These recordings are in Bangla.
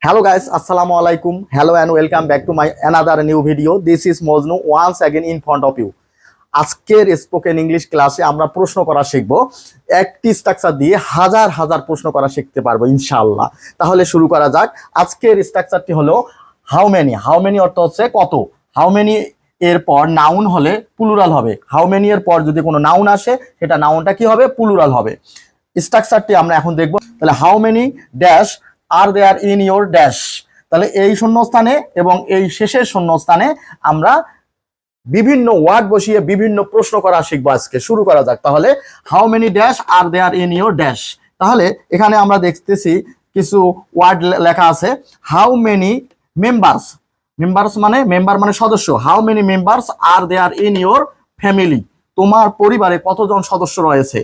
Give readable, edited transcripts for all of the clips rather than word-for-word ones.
Hello guys, Assalamu alaikum. Hello and welcome back to my another new video. This is Mojnu once again in front of you. আজকের স্পোকেন ইংলিশ ক্লাসে আমরা প্রশ্ন করা শিখব। একটি স্ট্রাকচার দিয়ে হাজার হাজার প্রশ্ন করা শিখতে পারবো ইনশাআল্লাহ। তাহলে শুরু করা যাক। আজকের স্ট্রাকচারটি হলো হাউ মেনি। হাউ মেনি অর্থ হচ্ছে কত। হাউ মেনি এর পর নাউন হলে প্লুরাল হবে। হাউ মেনি এর পর যদি কোনো নাউন আসে সেটা নাউনটা কি হবে? প্লুরাল হবে। স্ট্রাকচারটি আমরা এখন দেখব। তাহলে how many dash are there in your dash. তাহলে এই শূন্যস্থানে এবং এই শেষের শূন্যস্থানে আমরা বিভিন্ন ওয়ার্ড বসিয়ে বিভিন্ন প্রশ্ন করা শিখবো। আজকে শুরু করা যাক। তাহলে how many dash are there in your dash. তাহলে এখানে আমরা দেখতেছি কিছু ওয়ার্ড লেখা আছে। How many members. মেম্বার্স মানে মেম্বার মানে সদস্য। How many members are there in your family. তোমার পরিবারে কতজন সদস্য রয়েছে।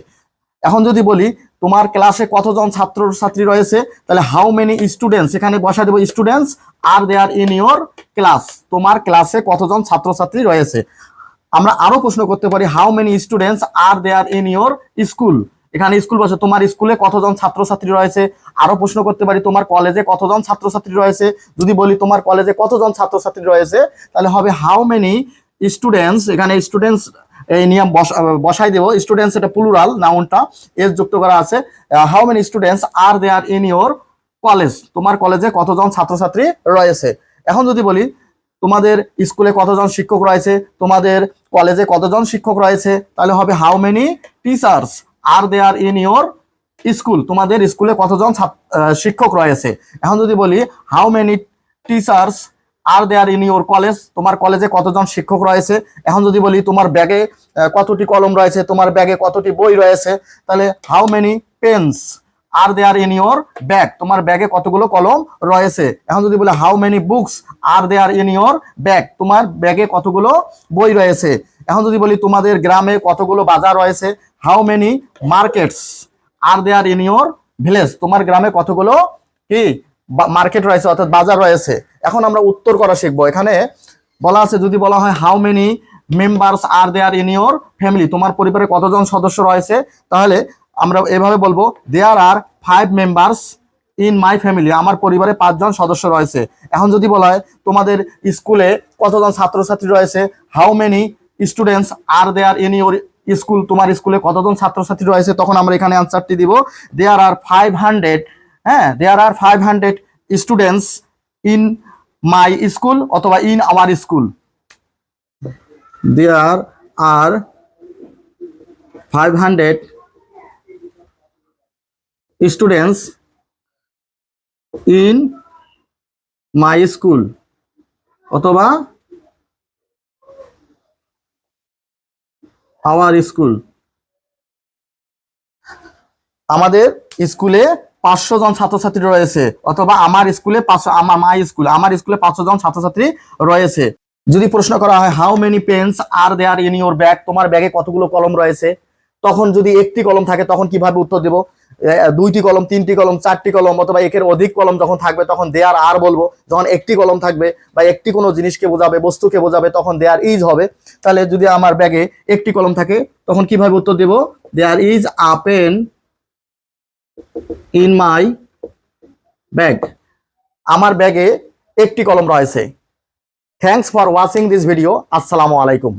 এখন যদি বলি তোমার ক্লাসে কতজন ছাত্র ছাত্রী রয়েছে, তাহলে হাউ মেনি স্টুডেন্টস, এখানে বসা দেবো students are there in your class. তোমার ক্লাসে কতজন ছাত্রছাত্রী রয়েছে। আমরা আরো প্রশ্ন করতে পারি how many students are there in your school. এখানে স্কুল বসে, তোমার স্কুলে কতজন ছাত্রছাত্রী রয়েছে। আরো প্রশ্ন করতে পারি তোমার কলেজে কতজন ছাত্রছাত্রী রয়েছে। যদি বলি তোমার কলেজে কতজন ছাত্রছাত্রী রয়েছে, তাহলে হবে হাউ মেনি স্টুডেন্টস। এখানে স্টুডেন্টস এই নিয়ম বসাই দেবো। স্টুডেন্টস এটা প্লুরাল, নাউনটা এস যুক্ত করা আছে। How many students are there in your college. তোমার কলেজে কতজন ছাত্রছাত্রী রয়েছে। এখন যদি বলি তোমাদের স্কুলে কতজন শিক্ষক রয়েছে, তোমাদের কলেজে কতজন শিক্ষক রয়েছে, তাহলে হবে how many teachers are there in your school. তোমাদের স্কুলে কতজন শিক্ষক রয়েছে। এখন যদি বলি how many teachers are there in your college. তোমার কলেজে কতজন শিক্ষক রয়েছে। এখন যদি বলি তোমার ব্যাগে কতটি কলম রয়েছে, তোমার ব্যাগে কতটি বই রয়েছে, তাহলে how many pens are there in your bag. তোমার ব্যাগে কতগুলো কলম রয়েছে। এখন যদি বলি how many books are there in your bag. তোমার ব্যাগে কতগুলো বই রয়েছে। এখন যদি বলি তোমাদের গ্রামে কতগুলো বাজার রয়েছে, how many markets are there in your village. তোমার গ্রামে কতগুলো কি মার্কেট রয়েছে অর্থাৎ বাজার রয়েছে। এখন আমরা উত্তর করা শিখবো। এখানে বলা আছে, যদি বলা হয় how many members are there in your family, তোমার পরিবারে কতজন সদস্য রয়েছে, তাহলে আমরা এভাবে বলবো there are 5 members in my family. আমার পরিবারে 5 জন সদস্য রয়েছে। এখন যদি বলা হয় তোমাদের স্কুলে কতজন ছাত্রছাত্রী রয়েছে, how many students are there in your school. তোমার স্কুলে কতজন ছাত্রছাত্রী রয়েছে, তখন আমরা এখানে আনসারটি দিব দেয়ার আর 500। হ্যাঁ, there are 500 students in my school অথবা in our school. There are 500 students in my school অথবা আওয়ার স্কুল। আমাদের স্কুলে 500 জন ছাত্রছাত্রী রয়েছে অথবা আমার স্কুলে 500, আমার স্কুলে 500 জন ছাত্রছাত্রী রয়েছে। যদি প্রশ্ন করা হয় how many pens are there in your bag, তোমার ব্যাগে কতগুলো কলম রয়েছে, তখন যদি একটি কলম থাকে তখন কিভাবে উত্তর দেব। 2টি কলম, 3টি কলম, 4টি কলম অথবা একের অধিক কলম যখন থাকবে তখন দেয়ার আর বলবো। যখন একটি কলম থাকবে বা একটি কোনো জিনিসকে বোঝাবে, বস্তুকে বোঝাবে, তখন দেয়ার ইজ হবে। তাহলে যদি আমার ব্যাগে একটি কলম থাকে তখন কিভাবে উত্তর দেব, there is a pen in my bag. আমার ব্যাগে একটি কলম রয়েছে। Thanks for watching this video. আসসালামু আলাইকুম।